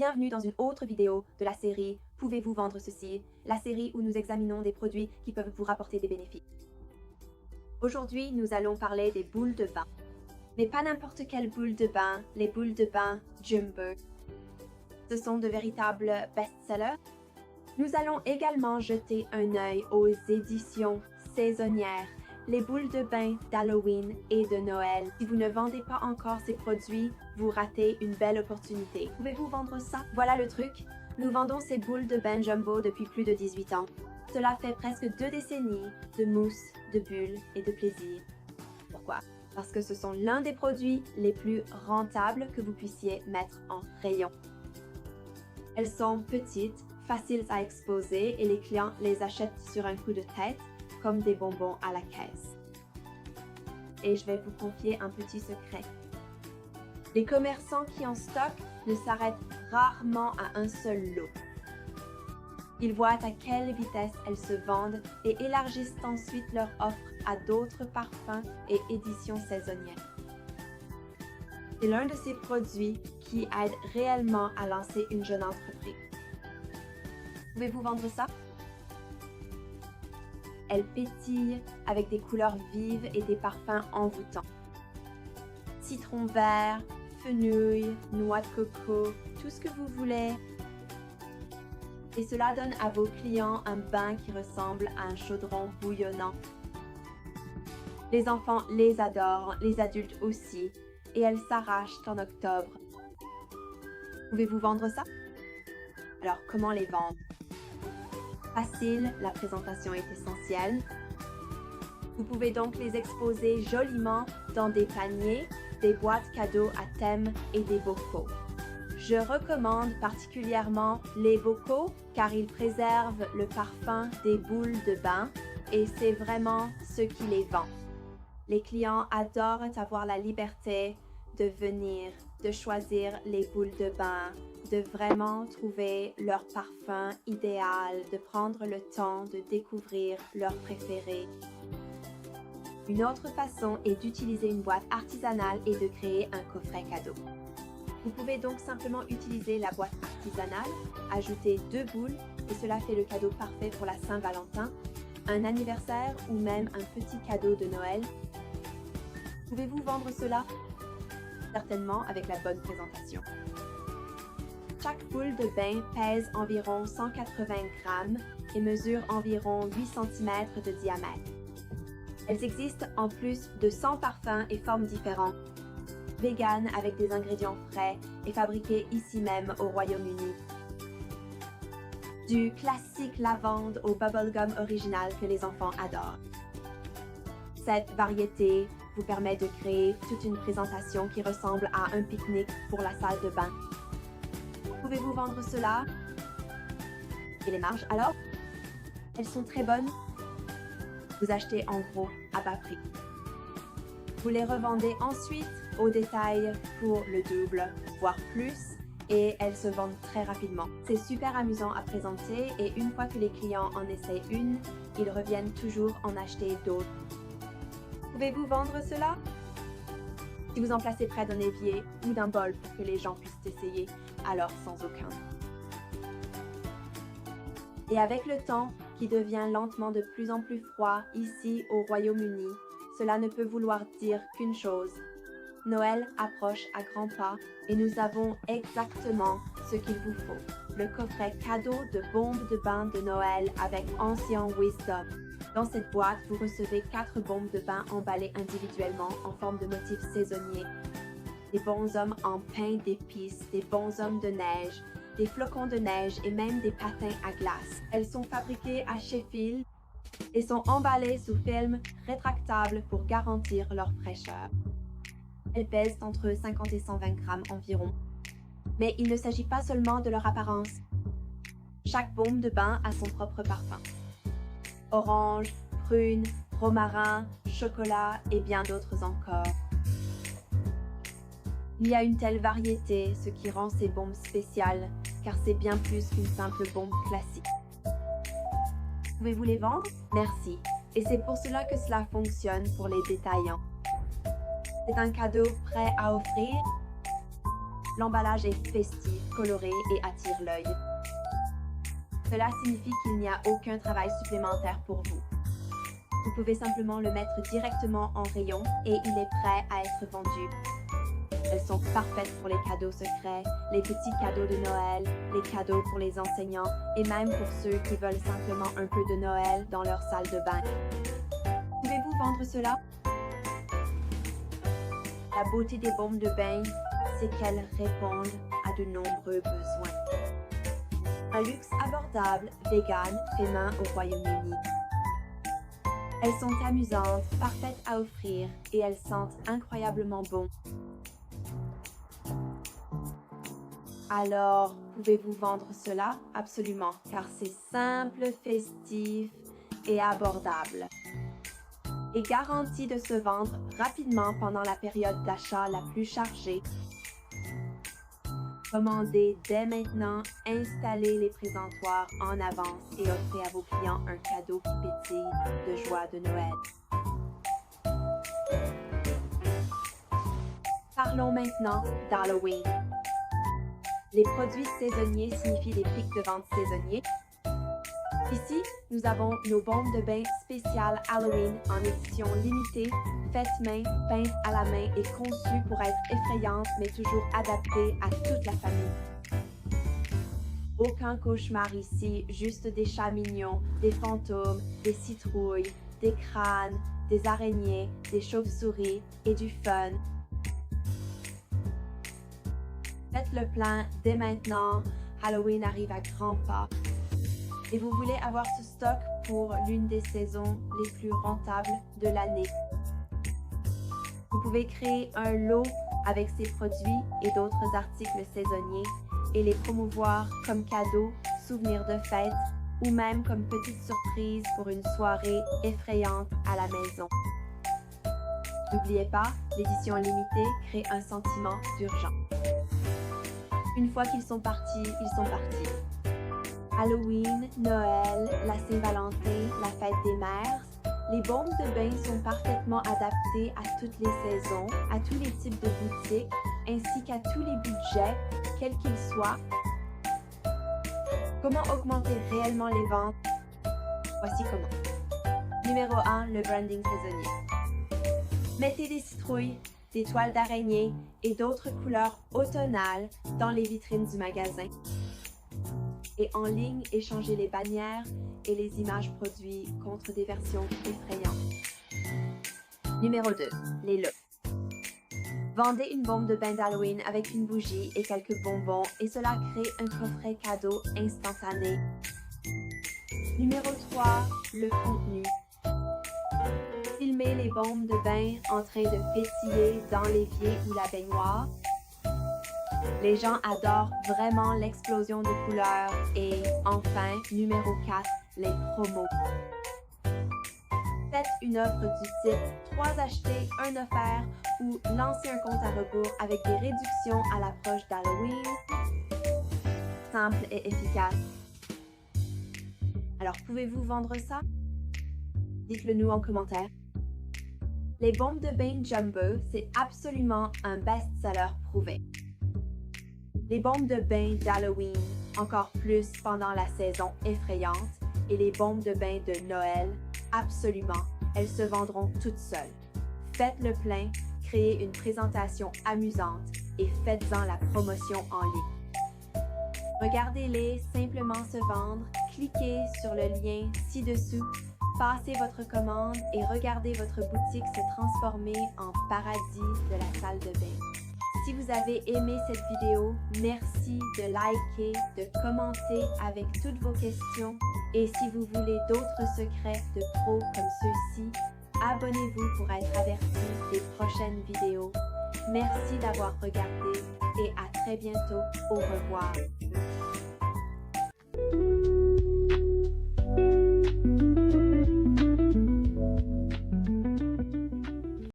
Bienvenue dans une autre vidéo de la série Pouvez-vous vendre ceci? La série où nous examinons des produits qui peuvent vous rapporter des bénéfices. Aujourd'hui, nous allons parler des boules de bain. Mais pas n'importe quelle boule de bain, les boules de bain Jumbo. Ce sont de véritables best-sellers. Nous allons également jeter un œil aux éditions saisonnières, les boules de bain d'Halloween et de Noël. Si vous ne vendez pas encore ces produits, vous ratez une belle opportunité. Pouvez-vous vendre ça? Voilà le truc. Nous vendons ces boules de bain Jumbo depuis plus de 18 ans. Cela fait presque 2 décennies de mousse, de bulles et de plaisir. Pourquoi? Parce que ce sont l'un des produits les plus rentables que vous puissiez mettre en rayon. Elles sont petites, faciles à exposer et les clients les achètent sur un coup de tête comme des bonbons à la caisse. Et je vais vous confier un petit secret. Les commerçants qui en stockent ne s'arrêtent rarement à un seul lot. Ils voient à quelle vitesse elles se vendent et élargissent ensuite leur offre à d'autres parfums et éditions saisonnières. C'est l'un de ces produits qui aide réellement à lancer une jeune entreprise. Pouvez-vous vendre ça? Elle pétille avec des couleurs vives et des parfums envoûtants. Citron vert, fenouil, noix de coco, tout ce que vous voulez. Et cela donne à vos clients un bain qui ressemble à un chaudron bouillonnant. Les enfants les adorent, les adultes aussi, et elles s'arrachent en octobre. Pouvez-vous vendre ça? Alors, comment les vendre? Facile, la présentation est essentielle. Vous pouvez donc les exposer joliment dans des paniers, des boîtes cadeaux à thème et des bocaux. Je recommande particulièrement les bocaux car ils préservent le parfum des boules de bain et c'est vraiment ce qui les vend. Les clients adorent avoir la liberté de venir, de choisir les boules de bain, de vraiment trouver leur parfum idéal, de prendre le temps de découvrir leur préféré. Une autre façon est d'utiliser une boîte artisanale et de créer un coffret cadeau. Vous pouvez donc simplement utiliser la boîte artisanale, ajouter 2 boules et cela fait le cadeau parfait pour la Saint-Valentin, un anniversaire ou même un petit cadeau de Noël. Pouvez-vous vendre cela? Certainement avec la bonne présentation. Chaque boule de bain pèse environ 180 grammes et mesure environ 8 cm de diamètre. Elles existent en plus de 100 parfums et formes différents, vegan avec des ingrédients frais et fabriqués ici même au Royaume-Uni. Du classique lavande au bubblegum original que les enfants adorent. Cette variété vous permet de créer toute une présentation qui ressemble à un pique-nique pour la salle de bain. Pouvez-vous vendre cela? Et les marges alors? Elles sont très bonnes. Vous achetez en gros à bas prix. Vous les revendez ensuite au détail pour le double, voire plus, et elles se vendent très rapidement. C'est super amusant à présenter et une fois que les clients en essaient une, ils reviennent toujours en acheter d'autres. Pouvez-vous vendre cela? Si vous en placez près d'un évier ou d'un bol pour que les gens puissent essayer, alors sans aucun. Et avec le temps qui devient lentement de plus en plus froid ici au Royaume-Uni, cela ne peut vouloir dire qu'une chose. Noël approche à grands pas et nous avons exactement ce qu'il vous faut. Le coffret cadeau de bombes de bain de Noël avec Ancien Wisdom. Dans cette boîte, vous recevez 4 bombes de bain emballées individuellement en forme de motifs saisonniers. Des bonshommes en pain d'épices, des bonshommes de neige, des flocons de neige et même des patins à glace. Elles sont fabriquées à Sheffield et sont emballées sous film rétractable pour garantir leur fraîcheur. Elles pèsent entre 50 et 120 grammes environ. Mais il ne s'agit pas seulement de leur apparence. Chaque bombe de bain a son propre parfum. Orange, prune, romarin, chocolat et bien d'autres encore. Il y a une telle variété, ce qui rend ces bombes spéciales, car c'est bien plus qu'une simple bombe classique. Pouvez-vous les vendre? Merci. Et c'est pour cela que cela fonctionne pour les détaillants. C'est un cadeau prêt à offrir L'emballage est festif, coloré et attire l'œil. Cela signifie qu'il n'y a aucun travail supplémentaire pour vous. Vous pouvez simplement le mettre directement en rayon et il est prêt à être vendu. Elles sont parfaites pour les cadeaux secrets, les petits cadeaux de Noël, les cadeaux pour les enseignants et même pour ceux qui veulent simplement un peu de Noël dans leur salle de bain. Pouvez-vous vendre cela? La beauté des bombes de bain, c'est qu'elles répondent à de nombreux besoins. Un luxe abordable, vegan, fait main au Royaume-Uni. Elles sont amusantes, parfaites à offrir et elles sentent incroyablement bon. Alors, pouvez-vous vendre cela? Absolument, car c'est simple, festif et abordable. Et garanti de se vendre rapidement pendant la période d'achat la plus chargée. Commandez dès maintenant, installez les présentoirs en avance et offrez à vos clients un cadeau qui pétille de joie de Noël. Parlons maintenant d'Halloween. Les produits saisonniers signifient les pics de vente saisonniers. Ici, nous avons nos bombes de bain spéciales Halloween en édition limitée, faites main, peintes à la main et conçues pour être effrayantes mais toujours adaptées à toute la famille. Aucun cauchemar ici, juste des chats mignons, des fantômes, des citrouilles, des crânes, des araignées, des chauves-souris et du fun. Faites le plein dès maintenant, Halloween arrive à grands pas. Et vous voulez avoir ce stock pour l'une des saisons les plus rentables de l'année. Vous pouvez créer un lot avec ces produits et d'autres articles saisonniers et les promouvoir comme cadeaux, souvenirs de fête ou même comme petite surprise pour une soirée effrayante à la maison. N'oubliez pas, l'édition limitée crée un sentiment d'urgence. Une fois qu'ils sont partis, ils sont partis. Halloween, Noël, la Saint-Valentin, la fête des mères, les bombes de bain sont parfaitement adaptées à toutes les saisons, à tous les types de boutiques, ainsi qu'à tous les budgets, quels qu'ils soient. Comment augmenter réellement les ventes? Voici comment. Numéro 1, le branding saisonnier. Mettez des citrouilles, des toiles d'araignée et d'autres couleurs automnales dans les vitrines du magasin. Et en ligne, échangez les bannières et les images produits contre des versions effrayantes. Numéro 2. Les lots. Vendez une bombe de bain d'Halloween avec une bougie et quelques bonbons et cela crée un coffret cadeau instantané. Numéro 3. Le contenu. Filmez les bombes de bain en train de pétiller dans l'évier ou la baignoire. Les gens adorent vraiment l'explosion de couleurs et enfin, numéro 4, les promos. Faites une offre du type 3 achetés, 1 offert ou lancez un compte à rebours avec des réductions à l'approche d'Halloween. Simple et efficace. Alors, pouvez-vous vendre ça? Dites-le nous en commentaire. Les bombes de bain Jumbo, c'est absolument un best-seller prouvé. Les bombes de bain d'Halloween, encore plus pendant la saison effrayante, et les bombes de bain de Noël, absolument, elles se vendront toutes seules. Faites le plein, créez une présentation amusante et faites-en la promotion en ligne. Regardez-les simplement se vendre, cliquez sur le lien ci-dessous, passez votre commande et regardez votre boutique se transformer en paradis de la salle de bain. Si vous avez aimé cette vidéo, merci de liker, de commenter avec toutes vos questions et si vous voulez d'autres secrets de pro comme ceux-ci, abonnez-vous pour être averti des prochaines vidéos. Merci d'avoir regardé et à très bientôt. Au revoir.